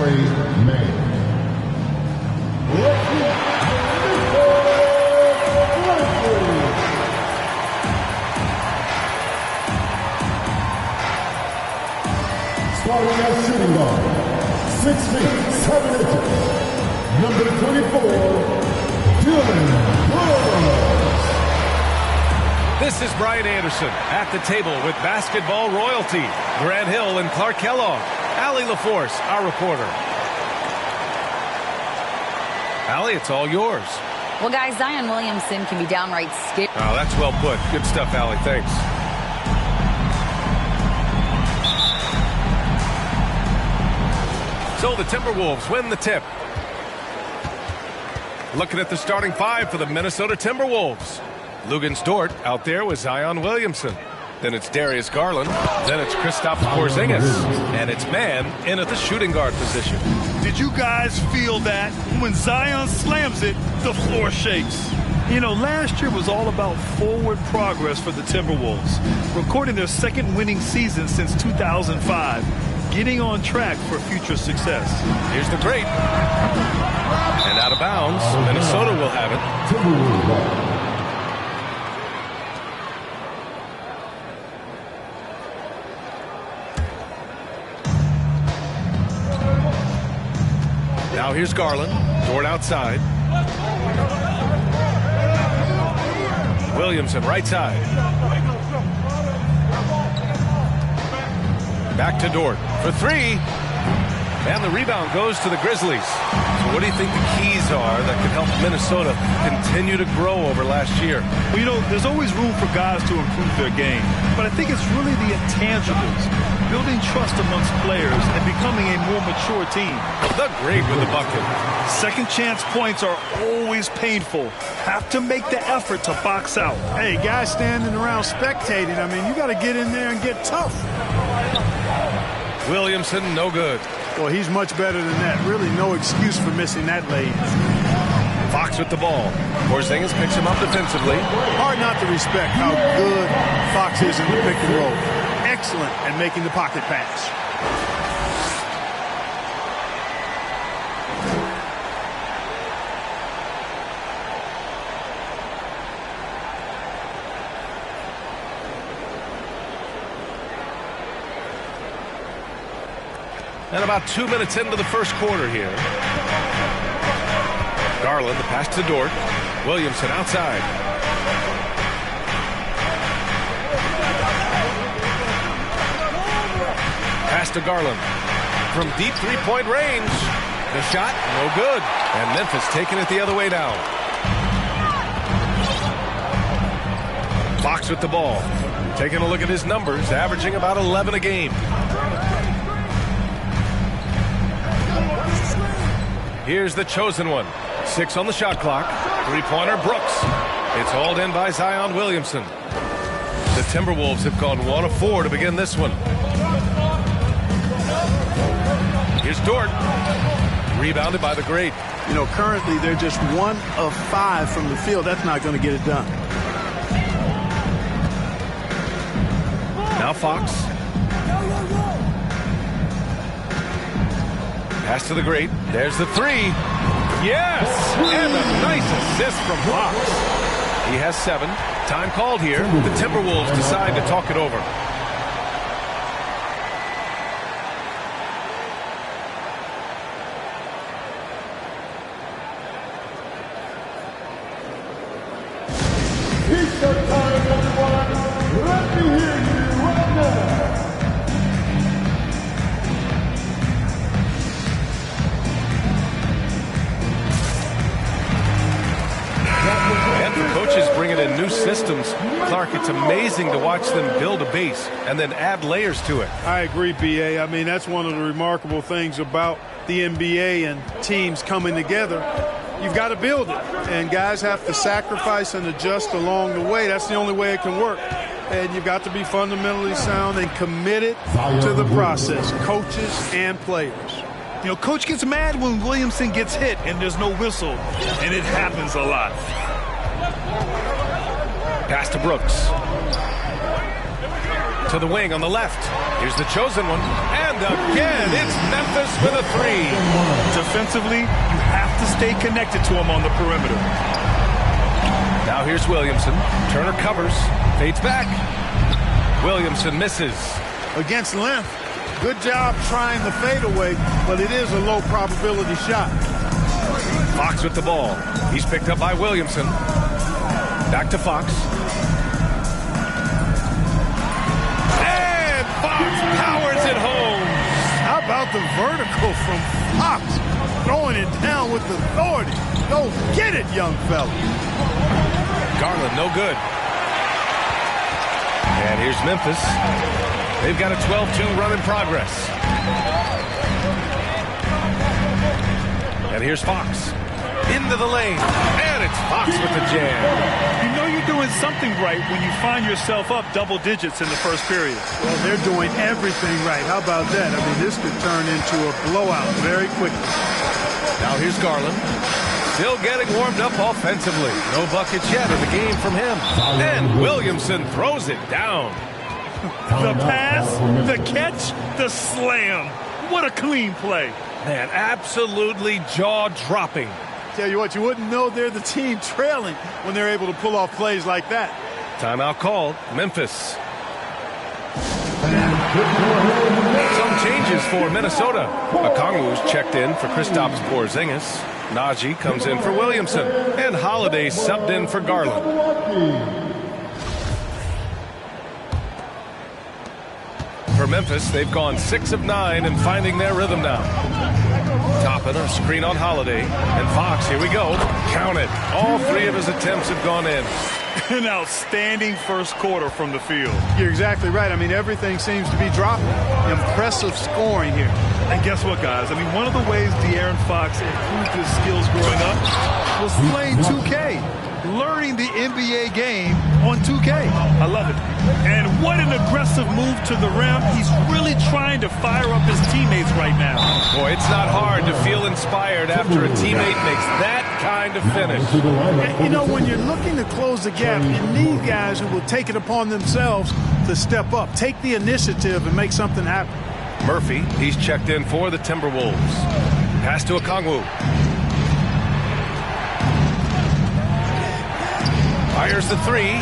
Trey Mann. Starting at shooting guard, 6 feet 7 inches, number 24, Dillon Brooks. This is Brian Anderson at the table with basketball royalty. Grant Hill and Clark Kellogg. Allie LaForce, our reporter. Allie, it's all yours. Well, guys, Zion Williamson can be downright scary. Oh, that's well put. Good stuff, Allie. Thanks. So the Timberwolves win the tip. Looking at the starting five for the Minnesota Timberwolves. Luguentz Dort out there with Zion Williamson. Then it's Darius Garland. Then it's Kristaps Porzingis. And it's Mann in at the shooting guard position. Did you guys feel that? When Zion slams it, the floor shakes. You know, last year was all about forward progress for the Timberwolves. Recording their second winning season since 2005. Getting on track for future success. Here's the great. And out of bounds. Minnesota will have it. Now here's Garland. Dort outside. Williamson right side. Back to Dort for three. And the rebound goes to the Grizzlies. So what do you think the keys are that can help Minnesota continue to grow over last year? Well, you know, there's always room for guys to improve their game. But I think it's really the intangibles. Building trust amongst players and becoming a more mature team. The great with the bucket. Second chance points are always painful. Have to make the effort to box out. Hey, guys standing around spectating, I mean, you got to get in there and get tough. Williamson, no good. Well, he's much better than that. Really no excuse for missing that lane. Fox with the ball. Porzingis picks him up defensively. Hard not to respect how good Fox is in the pick and roll. Excellent at making the pocket pass. And about 2 minutes into the first quarter here. Garland, the pass to Dort. Williamson outside. Pass to Garland. From deep three-point range. The shot, no good. And Memphis taking it the other way now. Fox with the ball. Taking a look at his numbers, averaging about 11 a game. Here's the chosen one. 6 on the shot clock. Three-pointer, Brooks. It's hauled in by Zion Williamson. The Timberwolves have gone 1 of 4 to begin this one. Here's Dort. Rebounded by the great. You know, currently they're just 1 of 5 from the field. That's not going to get it done. Now Fox. Pass to the great. There's the three. Yes! And a nice assist from Fox. He has 7. Time called here. The Timberwolves decide to talk it over. It's the time, everyone. Let me hear you right now. And the coaches bringing in new systems. Clark, it's amazing to watch them build a base and then add layers to it. I agree, B.A. I mean, that's one of the remarkable things about the NBA and teams coming together. You've got to build it, and guys have to sacrifice and adjust along the way. That's the only way it can work. And you've got to be fundamentally sound and committed to the process, coaches and players. You know, coach gets mad when Williamson gets hit and there's no whistle, and it happens a lot. Pass to Brooks. To the wing on the left. Here's the chosen one. And again, it's Memphis with a three. Defensively, you have to stay connected to him on the perimeter. Now here's Williamson. Turner covers. Fades back. Williamson misses. Against length, good job trying the fadeaway, but it is a low probability shot. Fox with the ball. He's picked up by Williamson. Back to Fox. And Fox powers it home. How about the vertical from Fox? Throwing it down with authority. Go get it, young fella. Garland, no good. And here's Memphis. They've got a 12-2 run in progress. And here's Fox. Into the lane. And it's Fox with the jam. You know you're doing something right when you find yourself up double digits in the first period. Well, they're doing everything right. How about that? I mean, this could turn into a blowout very quickly. Now here's Garland. Still getting warmed up offensively. No buckets yet in the game from him. And Williamson throws it down. The pass, the catch, the slam. What a clean play. Man, absolutely jaw-dropping. Tell you what, you wouldn't know they're the team trailing when they're able to pull off plays like that. Timeout called. Memphis. Some changes for Minnesota. Okongwu's checked in for Kristaps Porzingis. Najee comes in for Williamson. And Holiday subbed in for Garland. For Memphis, they've gone 6 of 9 and finding their rhythm now. Toppin, a screen on Holiday. And Fox, here we go. Count it. All 3 of his attempts have gone in. An outstanding first quarter from the field. You're exactly right. I mean, everything seems to be dropping. Impressive scoring here. And guess what, guys? I mean, one of the ways De'Aaron Fox improved his skills growing up was playing 2K. Learning the NBA game on 2K. I love it. And what an aggressive move to the rim. He's really trying to fire up his teammates right now. Boy, it's not hard to feel inspired after a teammate makes that kind of finish. You know, when you're looking to close the gap, you need guys who will take it upon themselves to step up, take the initiative, and make something happen. Murphy, he's checked in for the Timberwolves. Pass to Okongwu. Fires the 3.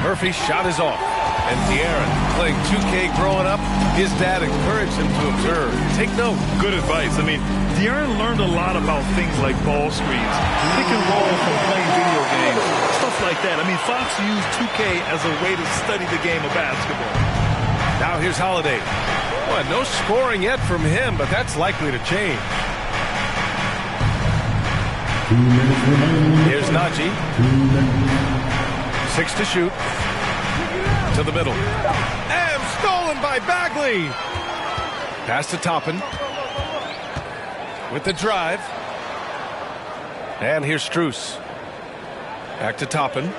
Murphy's shot is off. And De'Aaron, playing 2K growing up, his dad encouraged him to observe. Take note. Good advice. I mean, De'Aaron learned a lot about things like ball screens, pick and roll from playing video games, stuff like that. I mean, Fox used 2K as a way to study the game of basketball. Now here's Holiday. Well, no scoring yet from him, but that's likely to change. Here's Najee. 6 to shoot. To the middle. And stolen by Bagley. Pass to Toppin. With the drive. And here's Strus. Back to Toppin.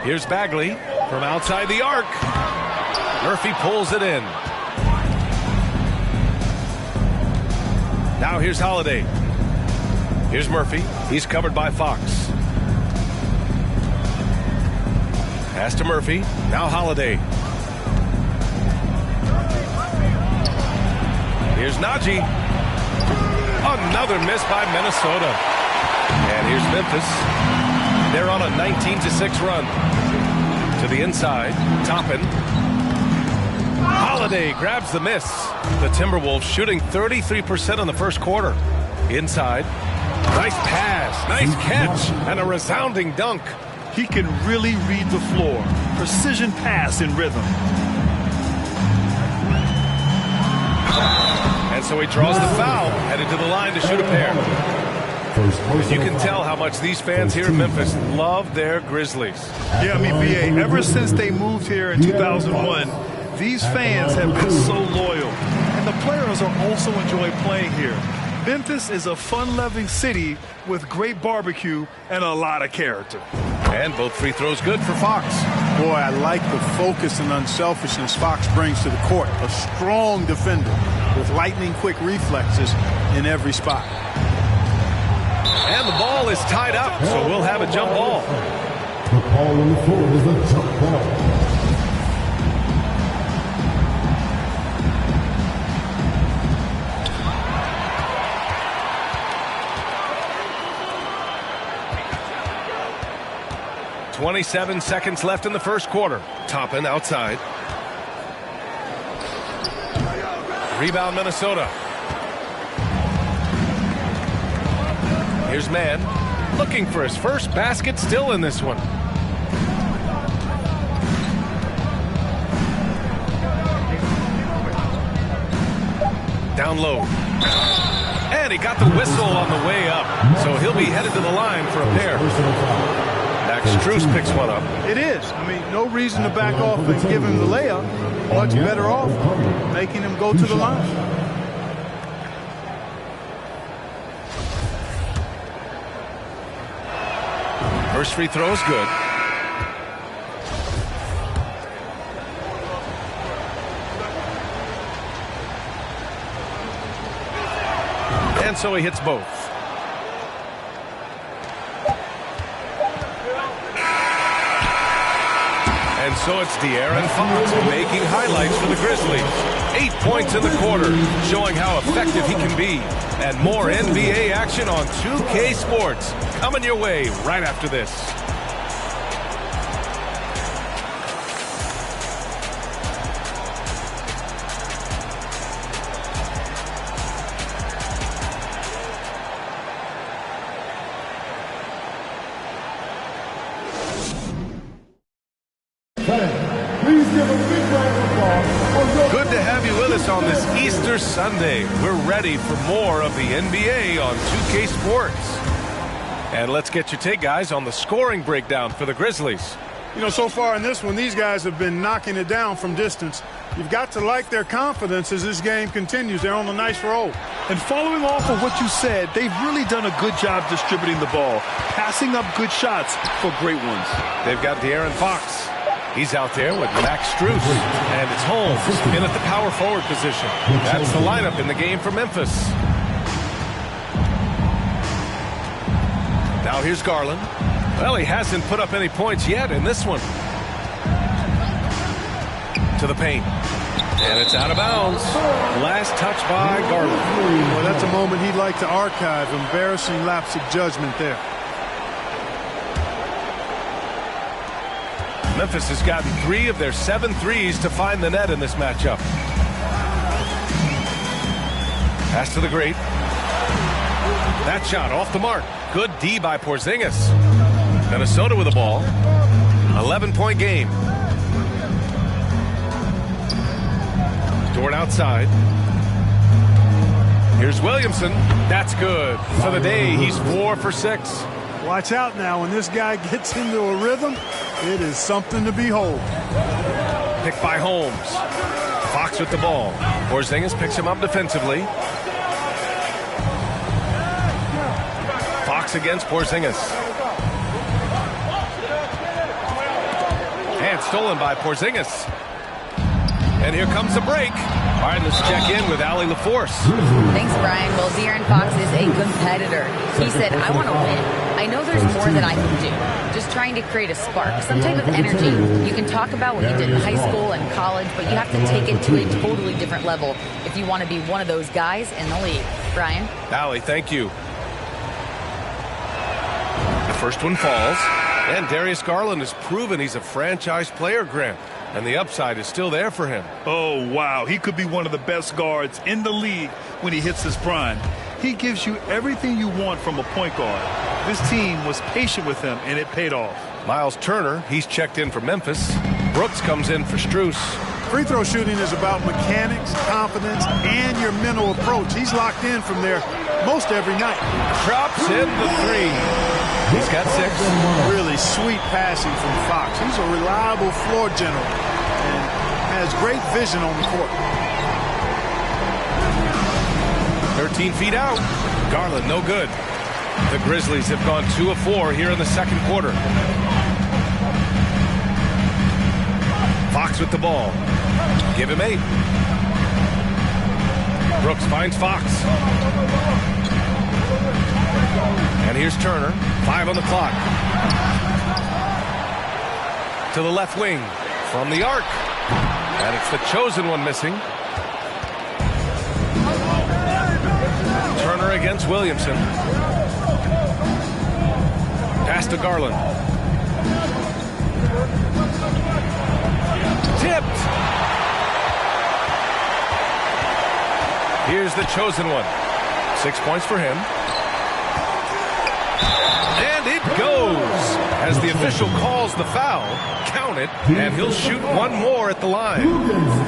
Here's Bagley from outside the arc. Murphy pulls it in. Now here's Holiday. Here's Murphy. He's covered by Fox. Pass to Murphy. Now Holiday. Here's Najee. Another miss by Minnesota. And here's Memphis. They're on a 19-6 run. To the inside. Toppin. Holiday grabs the miss. The Timberwolves shooting 33% in the first quarter. Inside. Nice pass. Nice catch. And a resounding dunk. He can really read the floor. Precision pass in rhythm. And so he draws the foul. Headed to the line to shoot a pair. You can tell how much these fans here in Memphis love their Grizzlies. Yeah, I mean, BA, ever since they moved here in 2001, these fans have been so loyal. And the players are also enjoy playing here. Memphis is a fun-loving city with great barbecue and a lot of character. And both free throws good for Fox. Boy, I like the focus and unselfishness Fox brings to the court. A strong defender with lightning-quick reflexes in every spot. And the ball is tied up, so we'll have a jump ball. The ball on the floor is a jump ball. .27 seconds left in the first quarter. Toppin outside. Rebound Minnesota. Here's Mann looking for his first basket, still in this one. Down low. And he got the whistle on the way up, so he'll be headed to the line for a pair. Max Strus picks one up. It is. I mean, no reason to back off and give him the layup. Much better off making him go to the line. First free throw is good. And so he hits both. And so it's De'Aaron Fox making highlights for the Grizzlies. 8 points in the quarter, showing how effective he can be. And more NBA action on 2K Sports coming your way right after this. Please give a big round of applause. Good to have you with us on this Easter Sunday. We're ready for more of the NBA on 2K Sports. And let's get your take, guys, on the scoring breakdown for the Grizzlies. You know, so far in this one, these guys have been knocking it down from distance. You've got to like their confidence as this game continues. They're on a nice roll. And following off of what you said, they've really done a good job distributing the ball, passing up good shots for great ones. They've got De'Aaron Fox. He's out there with Max Strus, and it's Holmes in at the power forward position. That's the lineup in the game for Memphis. Now here's Garland. Well, he hasn't put up any points yet in this one. To the paint. And it's out of bounds. Last touch by Garland. Well, that's a moment he'd like to archive. Embarrassing lapse of judgment there. Memphis has gotten 3 of their 7 threes to find the net in this matchup. Pass to the great. That shot off the mark. Good D by Porzingis. Minnesota with the ball. 11-point game. Dort outside. Here's Williamson. That's good. For the day, he's 4 for 6. Watch out now. When this guy gets into a rhythm, it is something to behold. Picked by Holmes. Fox with the ball. Porzingis picks him up defensively. Fox against Porzingis. And stolen by Porzingis. And here comes the break. All right, let's check in with Allie LaForce. Thanks, Brian. Well, De'Aaron Fox is a competitor. He said, I want to win. I know there's more that I can do. Just trying to create a spark, some type of energy. You can talk about what you did in high school and college, but you have to take it to a totally different level if you want to be one of those guys in the league. Brian? Allie, thank you. The first one falls. And Darius Garland has proven he's a franchise player, Grant. And the upside is still there for him. Oh, wow. He could be one of the best guards in the league when he hits his prime. He gives you everything you want from a point guard. This team was patient with him, and it paid off. Miles Turner, he's checked in for Memphis. Brooks comes in for Strus. Free throw shooting is about mechanics, confidence, and your mental approach. He's locked in from there most every night. Drops in the 3. He's got 6. Really sweet passing from Fox. He's a reliable floor general and has great vision on the court. 13 feet out. Garland, no good. The Grizzlies have gone 2 of 4 here in the second quarter. Fox with the ball. Give him 8. Brooks finds Fox. And here's Turner. 5 on the clock. To the left wing. From the arc. And it's the chosen one missing. Turner against Williamson. Pass to Garland. Tipped. Here's the chosen one. 6 points for him. And it goes. As the official calls the foul, count it, and he'll shoot one more at the line.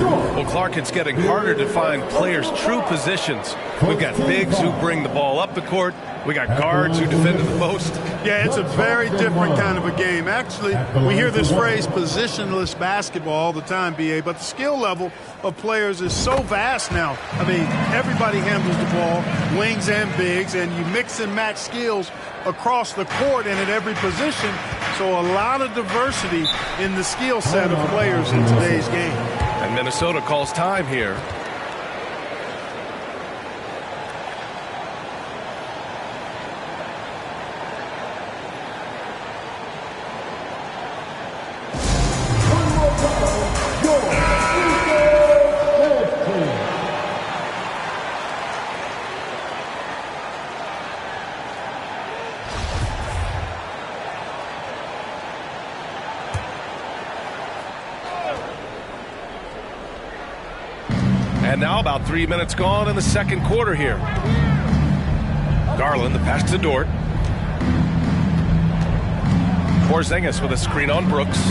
Well, Clark, it's getting harder to find players' true positions. We've got bigs who bring the ball up the court. We got guards who defend at the post. Yeah, it's a very different kind of a game. Actually, we hear this phrase positionless basketball all the time, BA, but the skill level of players is so vast now. I mean, everybody handles the ball, wings and bigs, and you mix and match skills across the court and at every position. So a lot of diversity in the skill set of players in today's game. And Minnesota calls time here. And now about 3 minutes gone in the second quarter here. Garland, the pass to Dort. Porzingis with a screen on Brooks.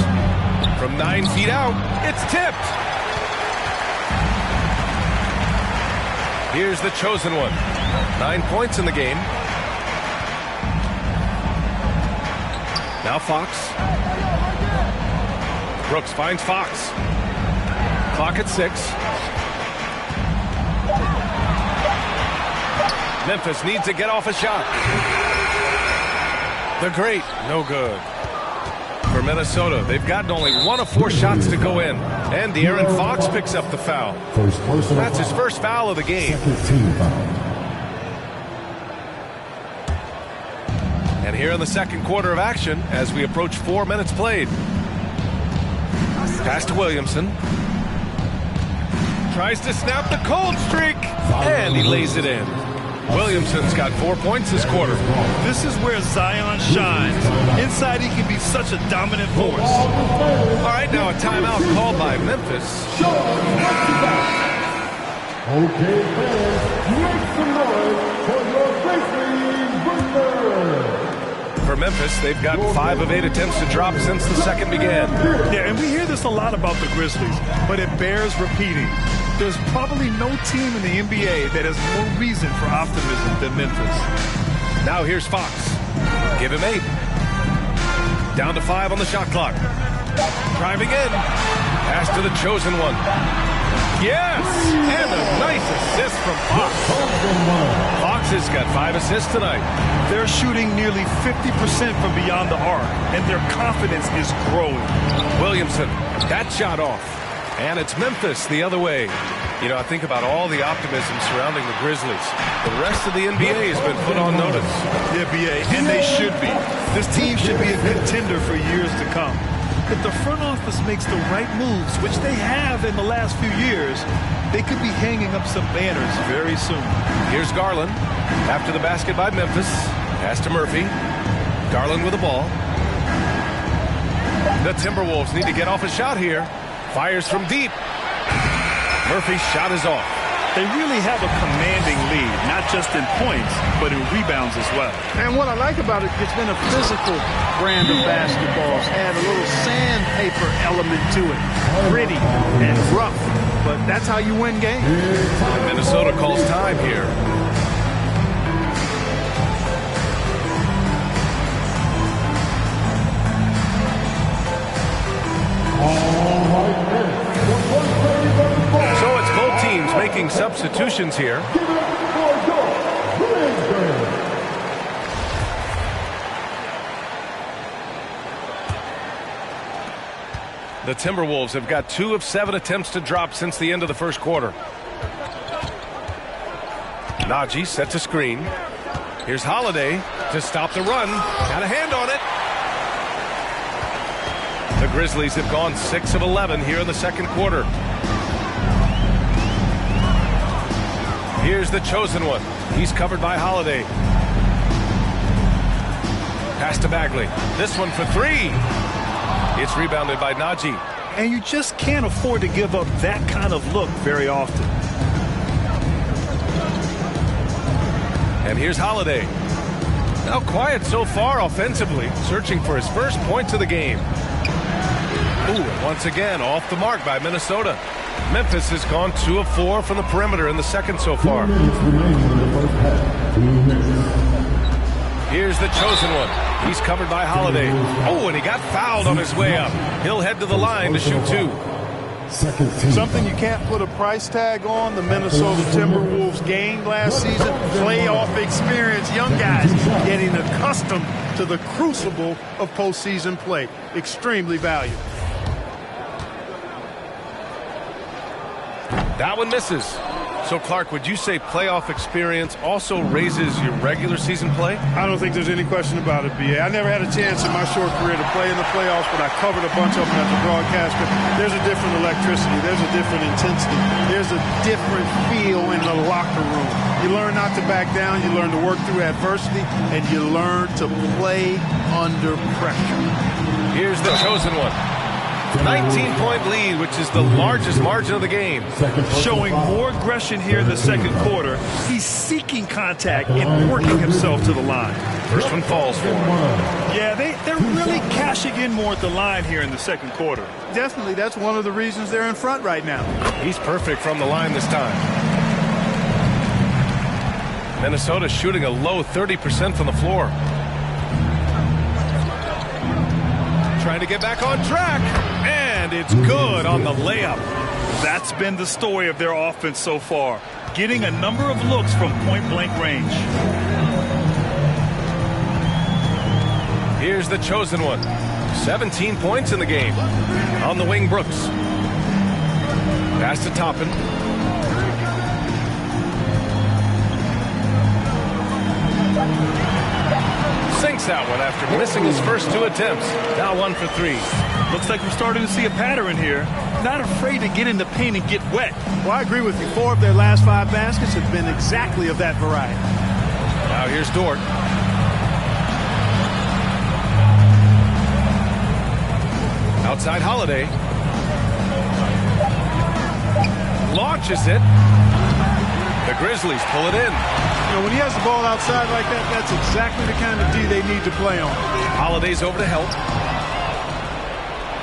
From 9 feet out, it's tipped. Here's the chosen one. 9 points in the game. Now Fox. Brooks finds Fox. Clock at 6. Memphis needs to get off a shot. The great, no good. For Minnesota, they've gotten only 1 of 4 shots to go in. And De'Aaron Fox picks up the foul. That's his first foul of the game. And here in the second quarter of action, as we approach 4 minutes played. Pass to Williamson. Tries to snap the cold streak. And he lays it in. Williamson's got 4 points this quarter. This is where Zion shines. Inside, he can be such a dominant force. All right, now a timeout called by Memphis. Okay, fans, make some noise for your Grizzlies Breakers. For Memphis, they've gotten 5 of 8 attempts to drop since the second began. Yeah, and we hear this a lot about the Grizzlies, but it bears repeating. There's probably no team in the NBA that has more reason for optimism than Memphis. Now here's Fox. Give him 8. Down to 5 on the shot clock. Driving in. Pass to the chosen one. Yes! And a nice assist from Fox. Fox has got 5 assists tonight. They're shooting nearly 50% from beyond the arc, and their confidence is growing. Williamson, that shot off. And it's Memphis the other way. You know, I think about all the optimism surrounding the Grizzlies. The rest of the NBA has been put on notice. Yeah, BA, and they should be. This team should be a contender for years to come. If the front office makes the right moves, which they have in the last few years, they could be hanging up some banners very soon. Here's Garland. After the basket by Memphis. Pass to Murphy. Garland with the ball. The Timberwolves need to get off a shot here. Fires from deep. Murphy's shot is off. They really have a commanding lead, not just in points, but in rebounds as well. And what I like about it, it's been a physical brand of basketball. It's had a little sandpaper element to it. Gritty and rough, but that's how you win games. And Minnesota calls time here. So it's both teams making substitutions here. The Timberwolves have got 2 of 7 attempts to drop since the end of the first quarter. Najee sets a screen. Here's Holiday to stop the run. Got a hand on it. The Grizzlies have gone 6 of 11 here in the second quarter. Here's the chosen one. He's covered by Holiday. Pass to Bagley. This one for 3. It's rebounded by Najee. And you just can't afford to give up that kind of look very often. And here's Holiday. Now quiet so far offensively, searching for his first points of the game. Ooh, and once again off the mark by Minnesota. Memphis has gone 2 of 4 from the perimeter in the second so far. 2 minutes remaining in the first half. 2 minutes. Here's the chosen one. He's covered by Holiday. Oh, and he got fouled on his way up. He'll head to the line to shoot 2. Second team. Something you can't put a price tag on. The Minnesota Timberwolves gained last season. Playoff experience. Young guys getting accustomed to the crucible of postseason play. Extremely valuable. That one misses. So, Clark, would you say playoff experience also raises your regular season play? I don't think there's any question about it, B.A. I never had a chance in my short career to play in the playoffs, but I covered a bunch of them as a broadcaster. There's a different electricity. There's a different intensity. There's a different feel in the locker room. You learn not to back down. You learn to work through adversity, and you learn to play under pressure. Here's the chosen one. 19-point lead, which is the largest margin of the game. Showing more aggression here in the second quarter. He's seeking contact and working himself to the line. First one falls for him. Yeah, they're really cashing in more at the line here in the second quarter. Definitely, that's one of the reasons they're in front right now. He's perfect from the line this time. Minnesota shooting a low 30% from the floor. Trying to get back on track, and it's good on the layup. That's been the story of their offense so far, getting a number of looks from point-blank range. Here's the chosen one. 17 points in the game. On the wing, Brooks. Pass to Toppin. Sinks that one after missing his first 2 attempts. Now 1 for 3. Looks like we're starting to see a pattern here. Not afraid to get in the paint and get wet. Well, I agree with you. 4 of their last 5 baskets have been exactly of that variety. Now here's Dort. Outside Holiday. Launches it. The Grizzlies pull it in. You know, when he has the ball outside like that, that's exactly the kind of D they need to play on. Holiday's over to help.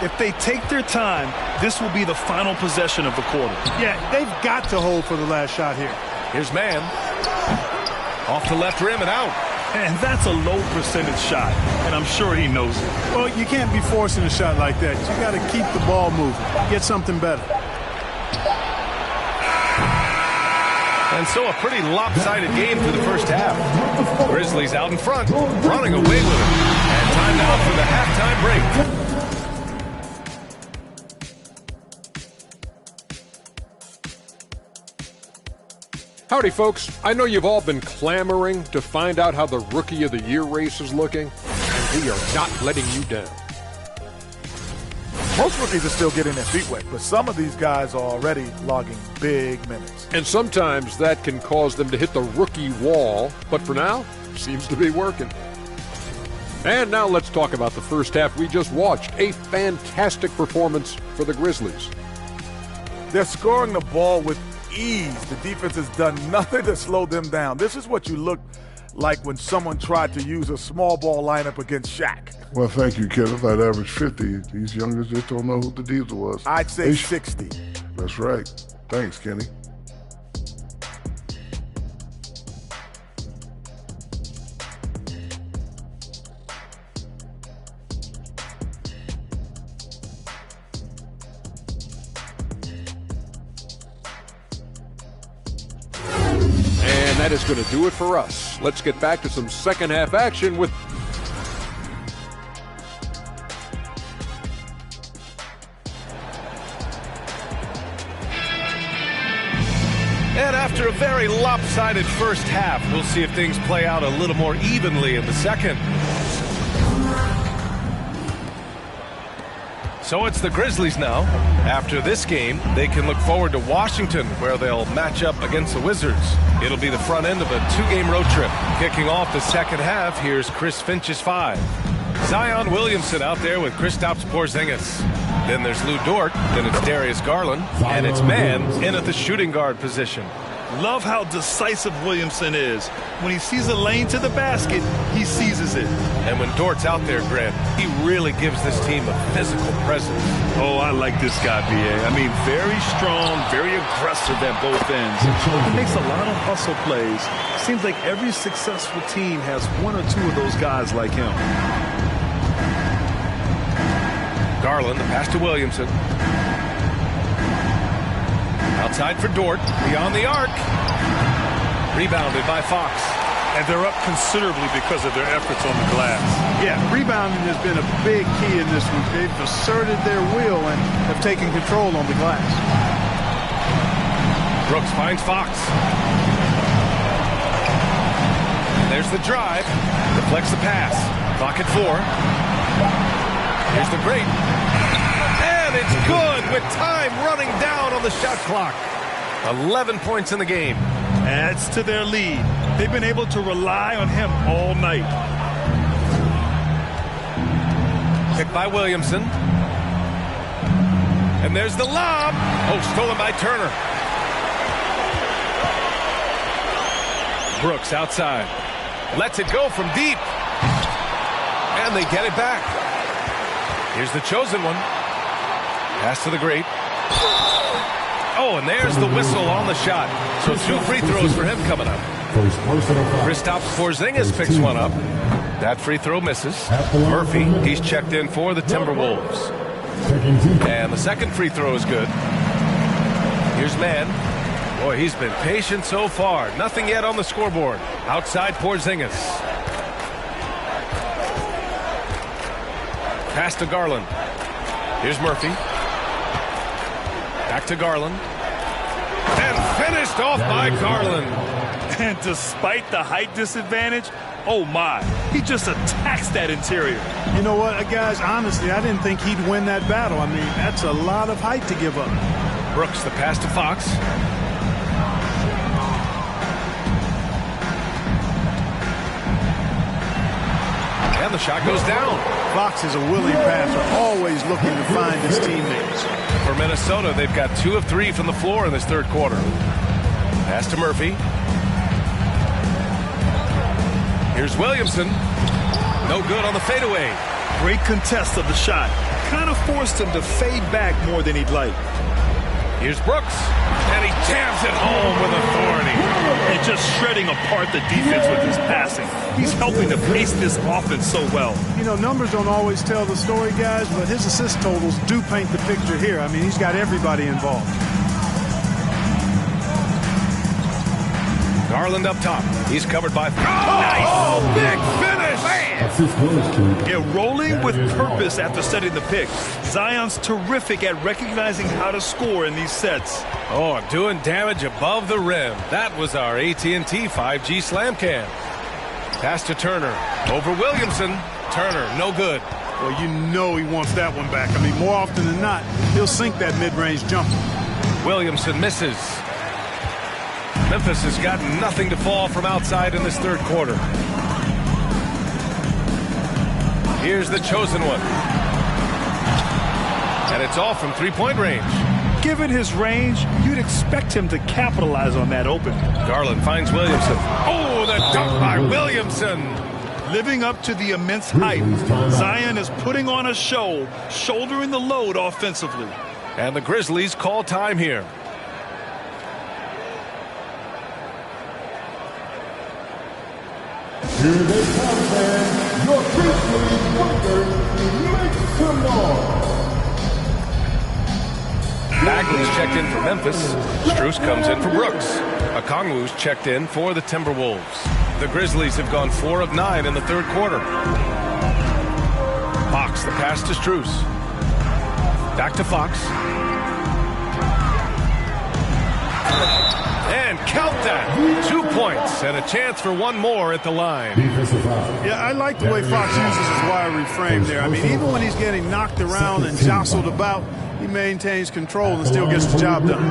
If they take their time, this will be the final possession of the quarter. Yeah, they've got to hold for the last shot here. Here's Mann. Off the left rim and out. And that's a low percentage shot, and I'm sure he knows it. Well, you can't be forcing a shot like that. You got to keep the ball moving. Get something better. And so a pretty lopsided game through the first half. Grizzlies out in front, running away with it. And time now for the halftime break. Howdy, folks. I know you've all been clamoring to find out how the Rookie of the Year race is looking, and we are not letting you down. Most rookies are still getting their feet wet, but some of these guys are already logging big minutes. And sometimes that can cause them to hit the rookie wall, but for now, seems to be working. And now let's talk about the first half we just watched. A fantastic performance for the Grizzlies. They're scoring the ball with ease. The defense has done nothing to slow them down. This is what you look like when someone tried to use a small ball lineup against Shaq. Well, thank you, Kenneth. I'd average 50. These youngers just don't know who the diesel was. I'd say 60. That's right. Thanks, Kenny. And that is going to do it for us. Let's get back to some second half action with And after a very lopsided first half, we'll see if things play out a little more evenly in the second. So it's the Grizzlies now. After this game, they can look forward to Washington, where they'll match up against the Wizards. It'll be the front end of a 2-game road trip. Kicking off the second half, here's Chris Finch's 5. Zion Williamson out there with Kristaps Porzingis. Then there's Lou Dort. Then it's Darius Garland. And it's man in at the shooting guard position. Love how decisive Williamson is. When he sees a lane to the basket, he seizes it. And when Dort's out there, Grant, he really gives this team a physical presence. Oh, I like this guy, B.A. I mean, very strong, very aggressive at both ends. He makes a lot of hustle plays. Seems like every successful team has one or two of those guys like him. Garland, the pass to Williamson. Outside for Dort, beyond the arc. Rebounded by Fox. And they're up considerably because of their efforts on the glass. Yeah, rebounding has been a big key in this one. They've asserted their will and have taken control on the glass. Brooks finds Fox. There's the drive. Deflects the pass. Clock at 4. Here's the break. And it's good with time running down on the shot clock. 11 points in the game. Adds to their lead. They've been able to rely on him all night. Picked by Williamson. And there's the lob. Oh, stolen by Turner. Brooks outside. Lets it go from deep. And they get it back. Here's the chosen one. Pass to the great. Oh, and there's the whistle on the shot. So 2 free throws for him coming up. Kristaps Porzingis picks one up. That free throw misses. Murphy, he's checked in for the Timberwolves. And the second free throw is good. Here's man. Boy, he's been patient so far. Nothing yet on the scoreboard. Outside Porzingis. Pass to Garland. Here's Murphy. Back to Garland. And finished off by Garland. And despite the height disadvantage, oh my, he just attacks that interior. You know what, guys, honestly, I didn't think he'd win that battle. I mean, that's a lot of height to give up. Brooks, the pass to Fox. And the shot goes down. Fox is a willing passer, always looking to find his teammates. For Minnesota, they've got 2 of 3 from the floor in this third quarter. Pass to Murphy. Here's Williamson. No good on the fadeaway. Great contest of the shot. Kind of forced him to fade back more than he'd like. Here's Brooks. And he jams it home with authority. And just shredding apart the defense with his passing. He's helping to pace this offense so well. You know, numbers don't always tell the story, guys, but his assist totals do paint the picture here. I mean, he's got everybody involved. Garland up top. He's covered by... Oh, nice! Big finish! Yeah, rolling with purpose after setting the pick. Zion's terrific at recognizing how to score in these sets. Oh, doing damage above the rim. That was our AT&T 5G Slam Cam. Pass to Turner. Over Williamson. Turner, no good. Well, you know he wants that one back. I mean, more often than not, he'll sink that mid-range jumper. Williamson misses. Memphis has got nothing to fall from outside in this third quarter. Here's the chosen one. And it's all from three-point range. Given his range, you'd expect him to capitalize on that opening. Garland finds Williamson. Oh, the dunk by Williamson. Living up to the immense hype, Zion is putting on a show, shouldering the load offensively. And the Grizzlies call time here. Here they come, man. Your Grizzlies Warriors, make some noise. Bagley's checked in for Memphis. Strus comes in for Brooks. Okongwu's checked in for the Timberwolves. The Grizzlies have gone 4 of 9 in the third quarter. Fox, the pass to Strus. Back to Fox. And count that. 2 points and a chance for one more at the line. Yeah, I like the way Fox uses his wiry frame there. I mean, even when he's getting knocked around and jostled about, he maintains control and still gets the job done.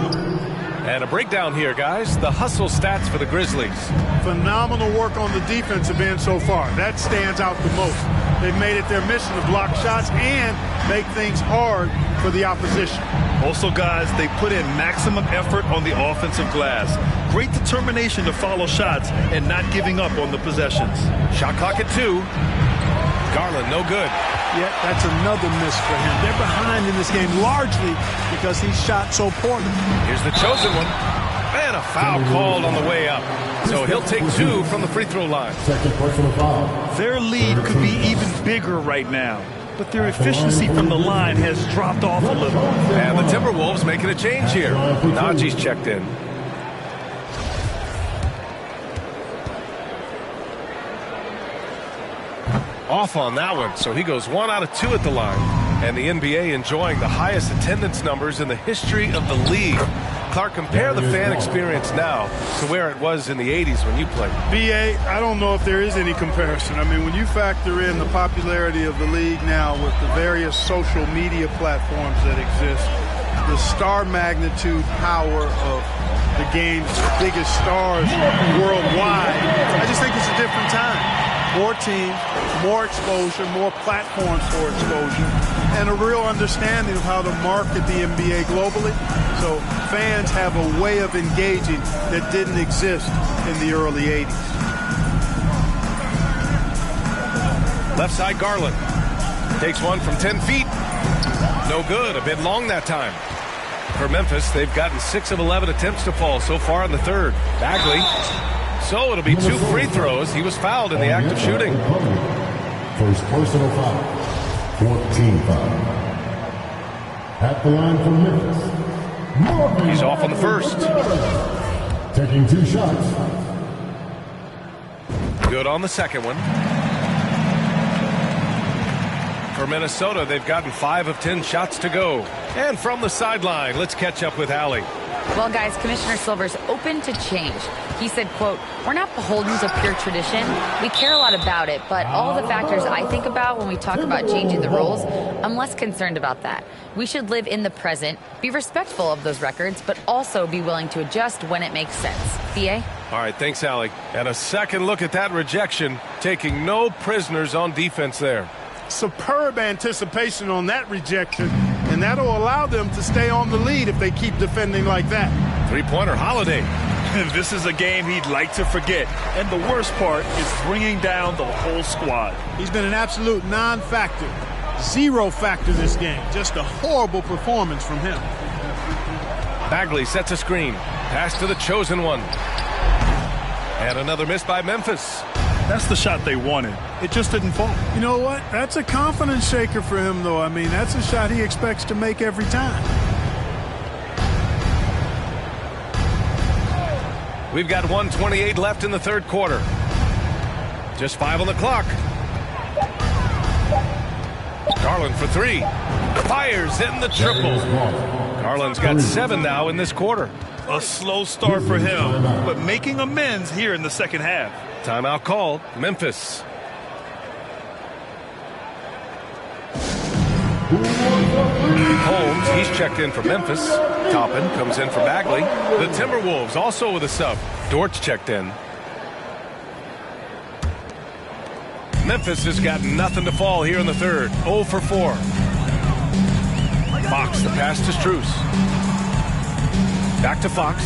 And a breakdown here, guys. The hustle stats for the Grizzlies. Phenomenal work on the defensive end so far. That stands out the most. They've made it their mission to block shots and make things hard for the opposition. Also, guys, they put in maximum effort on the offensive glass. Great determination to follow shots and not giving up on the possessions. Shot clock at 2. Garland, no good. Yeah, that's another miss for him. They're behind in this game largely because he shot so poorly. Here's the chosen one. And a foul called on the way up. So he'll take 2 from the free throw line. Second personal foul. Their lead could be even bigger right now, but their efficiency from the line has dropped off a little. And the Timberwolves making a change here. Najee's checked in. Off on that one, so he goes 1 out of 2 at the line. And the NBA enjoying the highest attendance numbers in the history of the league. Clark, compare the fan experience now to where it was in the 80s when you played. BA, I don't know if there is any comparison. I mean, when you factor in the popularity of the league now with the various social media platforms that exist, the star magnitude power of the game's biggest stars worldwide, I just think it's a different time. More teams, more exposure, more platforms for exposure, and a real understanding of how to market the NBA globally. So fans have a way of engaging that didn't exist in the early 80s. Left side, Garland. Takes one from 10 feet. No good. A bit long that time. For Memphis, they've gotten 6 of 11 attempts to fall so far in the third. Bagley. So it'll be 2 free throws. He was fouled in the act of shooting. First personal foul. 14 foul. At the line for Memphis. He's off on the first. Taking 2 shots. Good on the second one. For Minnesota, they've gotten 5 of 10 shots to go. And from the sideline, let's catch up with Allie. Well, guys, Commissioner Silver's open to change. He said, quote, "We're not beholden to pure tradition. We care a lot about it, but all the factors I think about when we talk about changing the rules, I'm less concerned about that. We should live in the present, be respectful of those records, but also be willing to adjust when it makes sense." BA? All right, thanks, Allie. And a second look at that rejection, taking no prisoners on defense there. Superb anticipation on that rejection, and that'll allow them to stay on the lead if they keep defending like that. Three-pointer, Holiday. This is a game he'd like to forget. And the worst part is bringing down the whole squad. He's been an absolute non-factor. 0 factor this game. Just a horrible performance from him. Bagley sets a screen. Pass to the chosen one. And another miss by Memphis. That's the shot they wanted. It just didn't fall. You know what? That's a confidence shaker for him, though. I mean, that's a shot he expects to make every time. We've got 1:28 left in the third quarter. Just 5 on the clock. Garland for 3. Fires in the triple. Garland's got 7 now in this quarter. A slow start for him, but making amends here in the second half. Timeout called. Memphis. Holmes, he's checked in for Memphis. Toppin comes in for Bagley. The Timberwolves also with a sub. Dort's checked in. Memphis has got nothing to fall here in the third. 0 for 4. Fox, the pass to Strus. Back to Fox.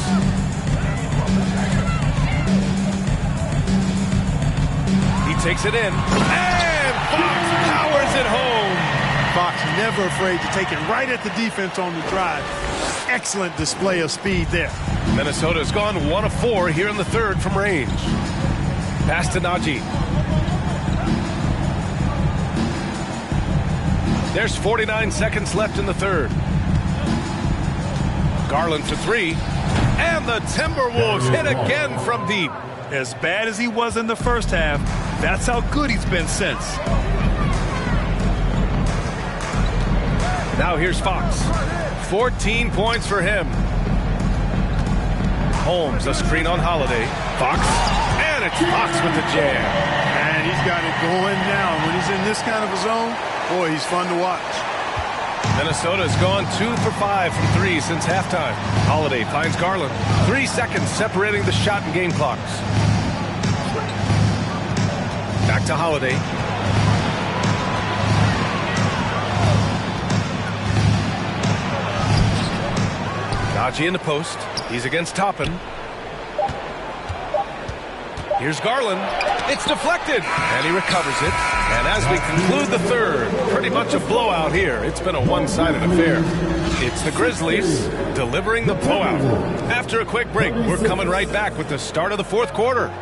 He takes it in. And Fox powers it home. Fox never afraid to take it right at the defense on the drive. Excellent display of speed there. Minnesota's gone 1 of 4 here in the third from range. Pass to Najee. There's 49 seconds left in the third. Garland for 3. And the Timberwolves hit again from deep. As bad as he was in the first half, that's how good he's been since. Now here's Fox. 14 points for him. Holmes, a screen on Holiday. Fox, and it's Fox with the jam. And he's got it going now. When he's in this kind of a zone, boy, he's fun to watch. Minnesota's gone 2 for 5 from 3 since halftime. Holiday finds Garland. 3 seconds separating the shot and game clocks. Back to Holiday. Najee in the post. He's against Toppin. Here's Garland. It's deflected, and he recovers it. And as we conclude the third, pretty much a blowout here. It's been a one-sided affair. It's the Grizzlies delivering the blowout. After a quick break, we're coming right back with the start of the fourth quarter.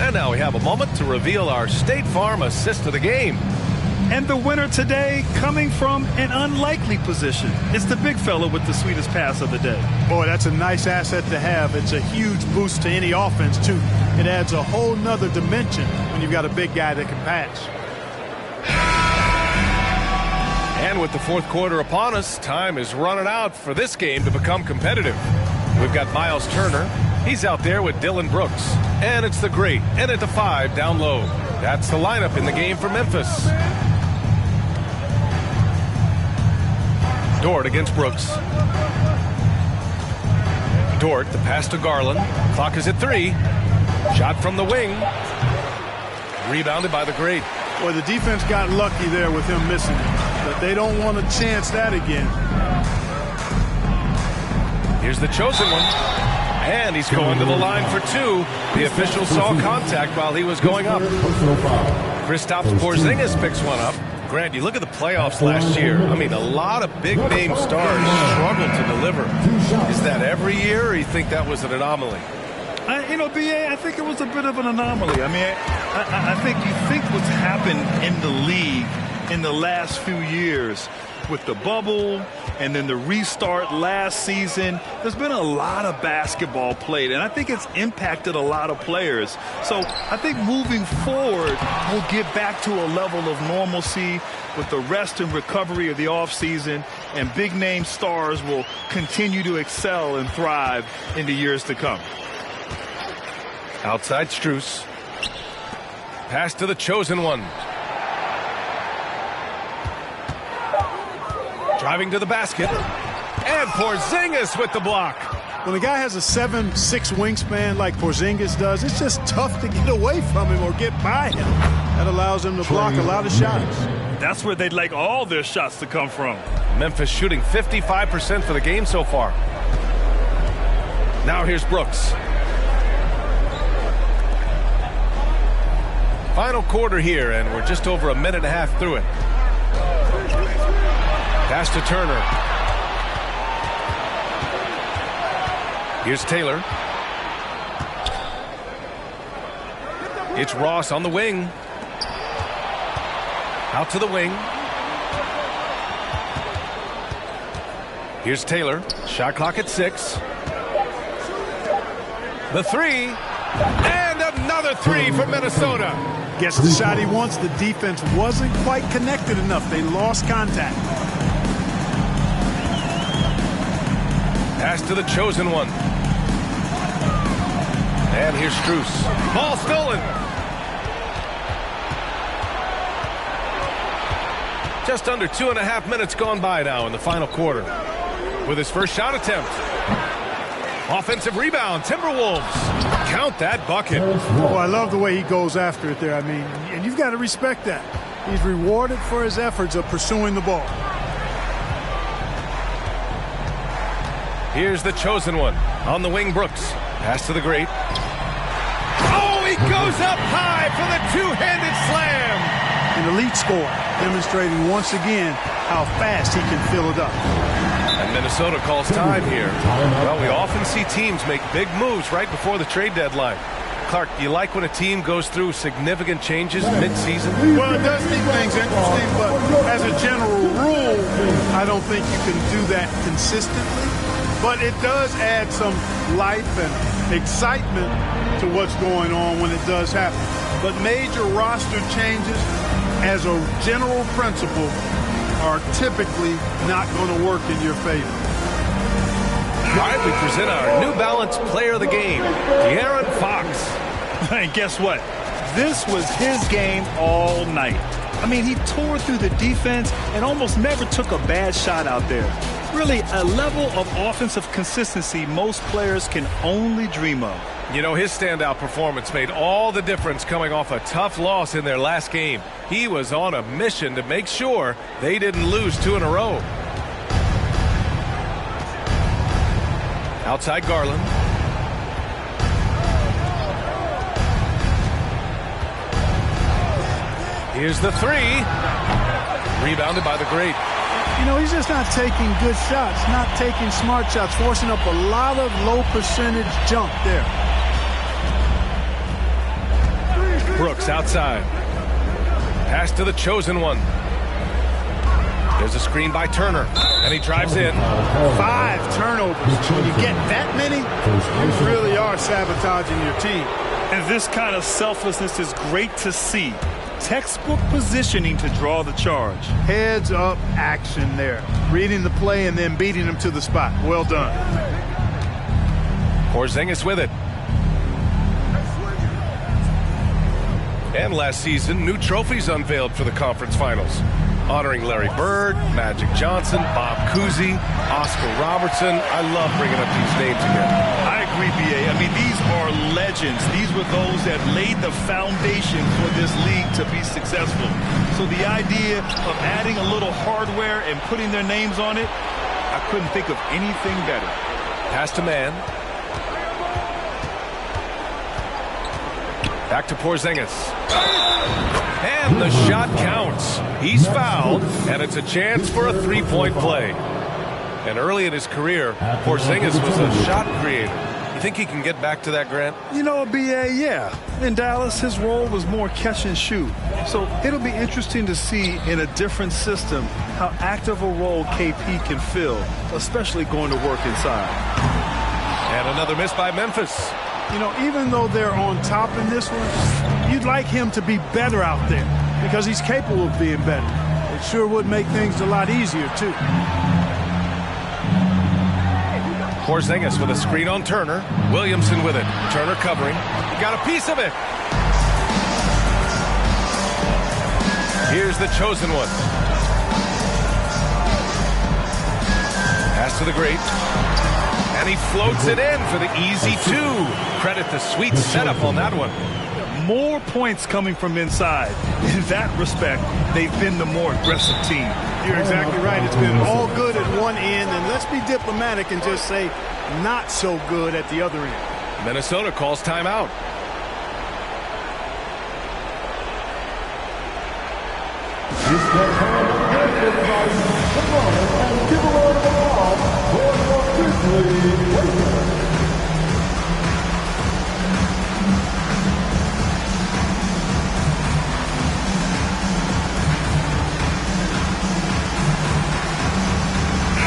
And now we have a moment to reveal our State Farm assist of the game. And the winner today coming from an unlikely position. It's the big fella with the sweetest pass of the day. Boy, that's a nice asset to have. It's a huge boost to any offense, too. It adds a whole nother dimension when you've got a big guy that can pass. And with the fourth quarter upon us, time is running out for this game to become competitive. We've got Miles Turner. He's out there with Dylan Brooks. And it's the great and at the 5 down low. That's the lineup in the game for Memphis. Dort against Brooks. Dort, the pass to Garland. Clock is at 3. Shot from the wing. Rebounded by the great. Boy, the defense got lucky there with him missing it. But they don't want to chance that again. Here's the chosen one. And he's going to the line for 2. The official saw contact while he was going up. Kristaps Porzingis picks one up. Grant, you look at the playoffs last year. I mean, a lot of big-name stars struggled to deliver. Is that every year, or you think that was an anomaly? B.A., I think it was a bit of an anomaly. I mean, I think you think what's happened in the league in the last few years with the bubble and then the restart last season, there's been a lot of basketball played, and I think it's impacted a lot of players. So I think moving forward, we'll get back to a level of normalcy with the rest and recovery of the offseason, and big-name stars will continue to excel and thrive in the years to come. Outside Strus. Pass to the chosen one. Driving to the basket. And Porzingis with the block. When a guy has a 7'6" wingspan like Porzingis does, it's just tough to get away from him or get by him. That allows him to block a lot of shots. That's where they'd like all their shots to come from. Memphis shooting 55% for the game so far. Now here's Brooks. Final quarter here, and we're just over a minute and a half through it. Pass to Turner. Here's Taylor. It's Ross on the wing. Out to the wing. Here's Taylor. Shot clock at 6. The 3. And another 3 for Minnesota. Gets the shot he wants. The defense wasn't quite connected enough. They lost contact. Pass to the chosen one. And here's Strus. Ball stolen. Just under 2.5 minutes gone by now in the final quarter. With his first shot attempt. Offensive rebound, Timberwolves. Count that bucket. Oh, I love the way he goes after it there. I mean, and you've got to respect that. He's rewarded for his efforts of pursuing the ball. Here's the chosen one. On the wing, Brooks. Pass to the great. Oh, he goes up high for the two-handed slam. An elite scorer, demonstrating once again how fast he can fill it up. And Minnesota calls time here. Well, we often see teams make big moves right before the trade deadline. Clark, do you like when a team goes through significant changes mid-season? Well, it does keep things interesting, but as a general rule, I don't think you can do that consistently. But it does add some life and excitement to what's going on when it does happen. But major roster changes, as a general principle, are typically not going to work in your favor. All right, we present our New Balance Player of the Game, De'Aaron Fox. And guess what? This was his game all night. I mean, he tore through the defense and almost never took a bad shot out there. Really, a level of offensive consistency most players can only dream of. You know, his standout performance made all the difference coming off a tough loss in their last game. He was on a mission to make sure they didn't lose 2 in a row. Outside Garland. Here's the 3. Rebounded by the great. You know, he's just not taking good shots, not taking smart shots, forcing up a lot of low percentage jump there. Brooks outside. Pass to the chosen one. There's a screen by Turner, and he drives in. 5 turnovers. When you get that many, you really are sabotaging your team. And this kind of selflessness is great to see. Textbook positioning to draw the charge. Heads up action there. Reading the play and then beating them to the spot. Well done. Porzingis with it. And last season, new trophies unveiled for the conference finals, honoring Larry Bird, Magic Johnson, Bob Cousy, Oscar Robertson. I love bringing up these names again. I agree, B.A. I mean, these are legends. These were those that laid the foundation for this league to be successful. So the idea of adding a little hardware and putting their names on it, I couldn't think of anything better. Pass to man. Back to Porzingis. And the shot counts. He's fouled, and it's a chance for a three-point play. And early in his career, Porzingis was a shot creator. You think he can get back to that, Grant? You know, B.A., yeah. In Dallas, his role was more catch and shoot. So it'll be interesting to see in a different system how active a role KP can fill, especially going to work inside. And another miss by Memphis. You know, even though they're on top in this one, you'd like him to be better out there because he's capable of being better. It sure would make things a lot easier, too. Porzingis with a screen on Turner. Williamson with it. Turner covering. He got a piece of it. Here's the chosen one. Pass to the great. And he floats it in for the easy 2. Credit the sweet setup on that one. More points coming from inside. In that respect, they've been the more aggressive team. You're exactly right. It's been all good at one end, and let's be diplomatic and just say not so good at the other end. Minnesota calls timeout. It's that time of the game, everybody. Come on and give away the ball for your Grizzlies.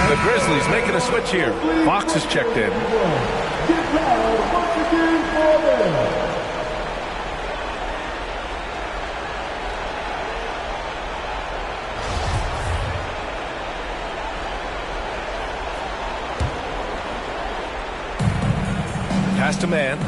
The Grizzlies making a switch here. Fox is checked in. Get down once again for them. Pass to man.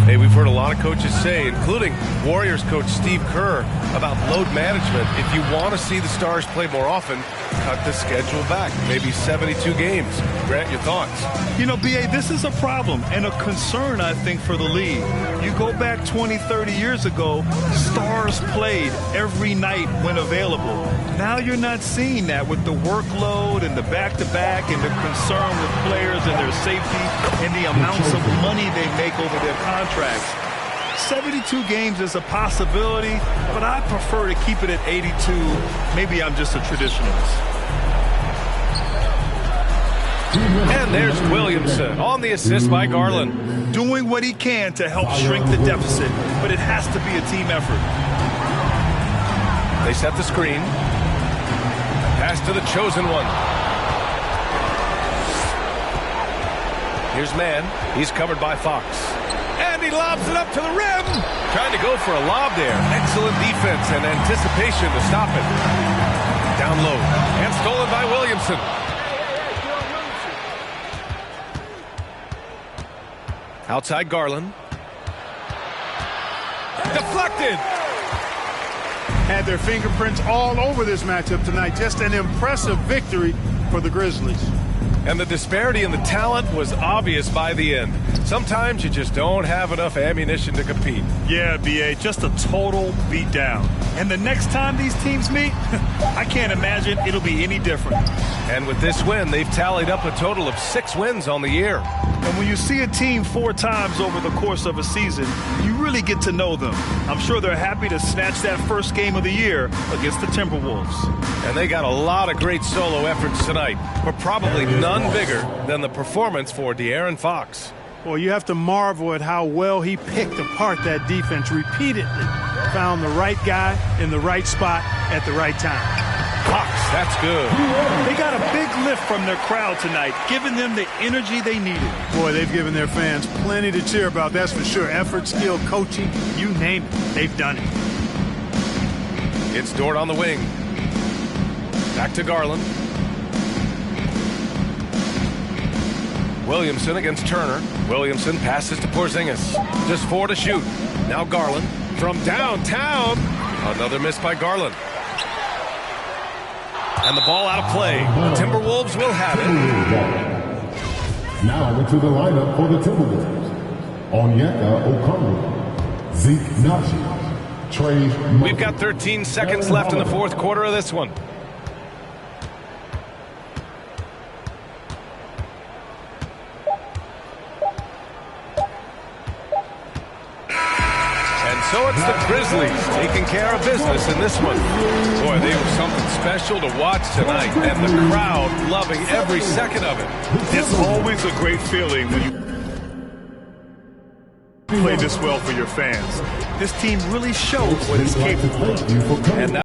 Hey, we've heard a lot of coaches say, including Warriors coach Steve Kerr, about load management. If you want to see the Stars play more often, cut the schedule back. Maybe 72 games. Grant, your thoughts? You know, B.A., this is a problem and a concern, I think, for the league. You go back 20, 30 years ago, Stars played every night when available. Now you're not seeing that with the workload and the back-to-back and the concern with players and their safety and the amounts of money they make over their contracts. 72 games is a possibility, but I prefer to keep it at 82. Maybe I'm just a traditionalist. And there's Williamson on the assist by Garland. Doing what he can to help shrink the deficit, but it has to be a team effort. They set the screen. Pass to the chosen one. Here's Mann. He's covered by Fox. And he lobs it up to the rim. Trying to go for a lob there. Excellent defense and anticipation to stop it. Down low. And stolen by Williamson. Outside Garland. Deflected. Had their fingerprints all over this matchup tonight. Just an impressive victory for the Grizzlies. And the disparity in the talent was obvious by the end. Sometimes you just don't have enough ammunition to compete. Yeah, B.A., just a total beatdown. And the next time these teams meet, I can't imagine it'll be any different. And with this win, they've tallied up a total of 6 wins on the year. And when you see a team 4 times over the course of a season, you really get to know them. I'm sure they're happy to snatch that first game of the year against the Timberwolves. And they got a lot of great solo efforts tonight, but probably none bigger than the performance for De'Aaron Fox. Well, you have to marvel at how well he picked apart that defense repeatedly. Found the right guy in the right spot at the right time. Fox, that's good. They got a big lift from their crowd tonight, giving them the energy they needed. Boy, they've given their fans plenty to cheer about, that's for sure. Effort, skill, coaching, you name it, they've done it. It's Dort on the wing. Back to Garland. Williamson against Turner. Williamson passes to Porzingis. Just 4 to shoot. Now Garland from downtown. Another miss by Garland. And the ball out of play. The Timberwolves will have it. Now into the lineup for the Timberwolves. Onyeka Okongwu, Zeke Naji, Trey. We've got 13 seconds left in the 4th quarter of this one. So it's the Grizzlies taking care of business in this one. Boy, they were something special to watch tonight, and the crowd loving every second of it. It's always a great feeling when you play this well for your fans. This team really shows what it's capable of. And now